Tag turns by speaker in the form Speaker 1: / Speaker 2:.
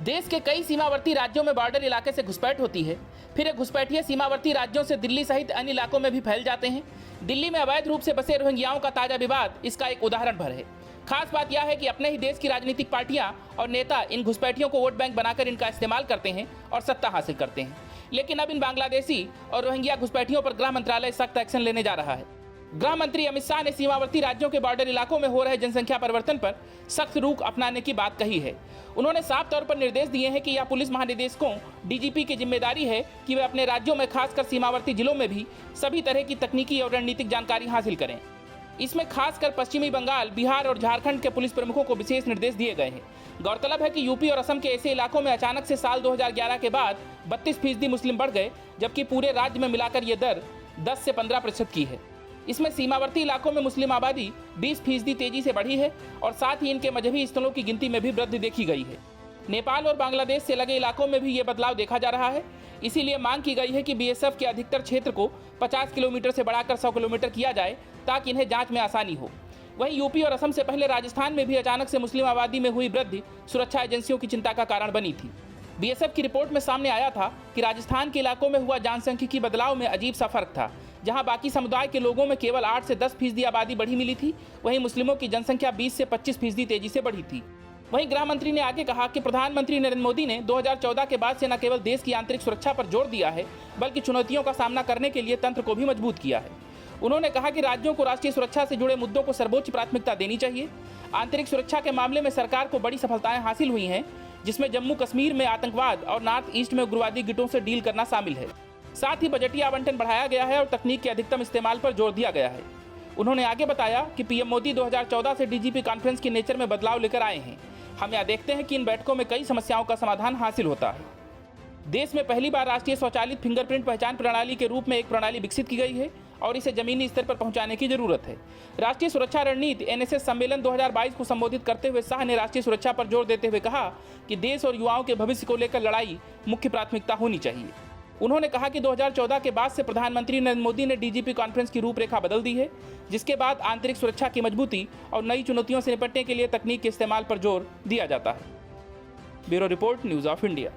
Speaker 1: देश के कई सीमावर्ती राज्यों में बॉर्डर इलाके से घुसपैठ होती है, फिर ये घुसपैठिए सीमावर्ती राज्यों से दिल्ली सहित अन्य इलाकों में भी फैल जाते हैं। दिल्ली में अवैध रूप से बसे रोहिंग्याओं का ताजा विवाद इसका एक उदाहरण भर है। खास बात यह है कि अपने ही देश की राजनीतिक पार्टियां और नेता इन घुसपैठियों को वोट बैंक बनाकर इनका इस्तेमाल करते हैं और सत्ता हासिल करते हैं। लेकिन अब इन बांग्लादेशी और रोहिंग्या घुसपैठियों पर गृह मंत्रालय सख्त एक्शन लेने जा रहा है। गृह मंत्री अमित शाह ने सीमावर्ती राज्यों के बॉर्डर इलाकों में हो रहे जनसंख्या परिवर्तन पर सख्त रुख अपनाने की बात कही है। उन्होंने साफ तौर पर निर्देश दिए हैं कि यह पुलिस महानिदेशकों डीजीपी की जिम्मेदारी है कि वे अपने राज्यों में खासकर सीमावर्ती जिलों में भी सभी तरह की तकनीकी और रणनीतिक जानकारी हासिल करें। इसमें खासकर पश्चिमी बंगाल, बिहार और झारखंड के पुलिस प्रमुखों को विशेष निर्देश दिए गए हैं। गौरतलब है कि यूपी और असम के ऐसे इलाकों में अचानक से साल 2011 के बाद 32% मुस्लिम बढ़ गए, जबकि पूरे राज्य में मिलाकर ये दर 10 से 15% की है। इसमें सीमावर्ती इलाकों में मुस्लिम आबादी 20% तेजी से बढ़ी है और साथ ही इनके मजहबी स्थलों की गिनती में भी वृद्धि देखी गई है। नेपाल और बांग्लादेश से लगे इलाकों में भी ये बदलाव देखा जा रहा है। इसीलिए मांग की गई है कि बीएसएफ के अधिकतर क्षेत्र को 50 किलोमीटर से बढ़ाकर 100 किलोमीटर किया जाए ताकि इन्हें जांच में आसानी हो। वहीं यूपी और असम से पहले राजस्थान में भी अचानक से मुस्लिम आबादी में हुई वृद्धि सुरक्षा एजेंसियों की चिंता का कारण बनी थी। बीएसएफ की रिपोर्ट में सामने आया था कि राजस्थान के इलाकों में हुआ जनसांख्यिकी बदलाव में अजीब सा फर्क था। जहां बाकी समुदाय के लोगों में केवल 8 से 10% आबादी बढ़ी मिली थी, वहीं मुस्लिमों की जनसंख्या 20 से 25% तेजी से बढ़ी थी। वहीं गृह मंत्री ने आगे कहा कि प्रधानमंत्री नरेंद्र मोदी ने 2014 के बाद से न केवल देश की आंतरिक सुरक्षा पर जोर दिया है, बल्कि चुनौतियों का सामना करने के लिए तंत्र को भी मजबूत किया है। उन्होंने कहा कि राज्यों को राष्ट्रीय सुरक्षा से जुड़े मुद्दों को सर्वोच्च प्राथमिकता देनी चाहिए। आंतरिक सुरक्षा के मामले में सरकार को बड़ी सफलताएं हासिल हुई हैं, जिसमें जम्मू कश्मीर में आतंकवाद और नॉर्थ ईस्ट में उग्रवादी गिटों से डील करना शामिल है। साथ ही बजटीय आवंटन बढ़ाया गया है और तकनीक के अधिकतम इस्तेमाल पर जोर दिया गया है। उन्होंने आगे बताया कि पीएम मोदी 2014 से डीजीपी कॉन्फ्रेंस के नेचर में बदलाव लेकर आए हैं। हम यह देखते हैं कि इन बैठकों में कई समस्याओं का समाधान हासिल होता है। देश में पहली बार राष्ट्रीय स्वचालित फिंगरप्रिंट पहचान प्रणाली के रूप में एक प्रणाली विकसित की गई है और इसे जमीनी स्तर पर पहुंचाने की जरूरत है। राष्ट्रीय सुरक्षा रणनीति एनएसएस सम्मेलन 2022 को संबोधित करते हुए शाह ने राष्ट्रीय सुरक्षा पर जोर देते हुए कहा कि देश और युवाओं के भविष्य को लेकर लड़ाई मुख्य प्राथमिकता होनी चाहिए। उन्होंने कहा कि 2014 के बाद से प्रधानमंत्री नरेंद्र मोदी ने डीजीपी कॉन्फ्रेंस की रूपरेखा बदल दी है, जिसके बाद आंतरिक सुरक्षा की मजबूती और नई चुनौतियों से निपटने के लिए तकनीक के इस्तेमाल पर जोर दिया जाता है। Bureau report, news of India.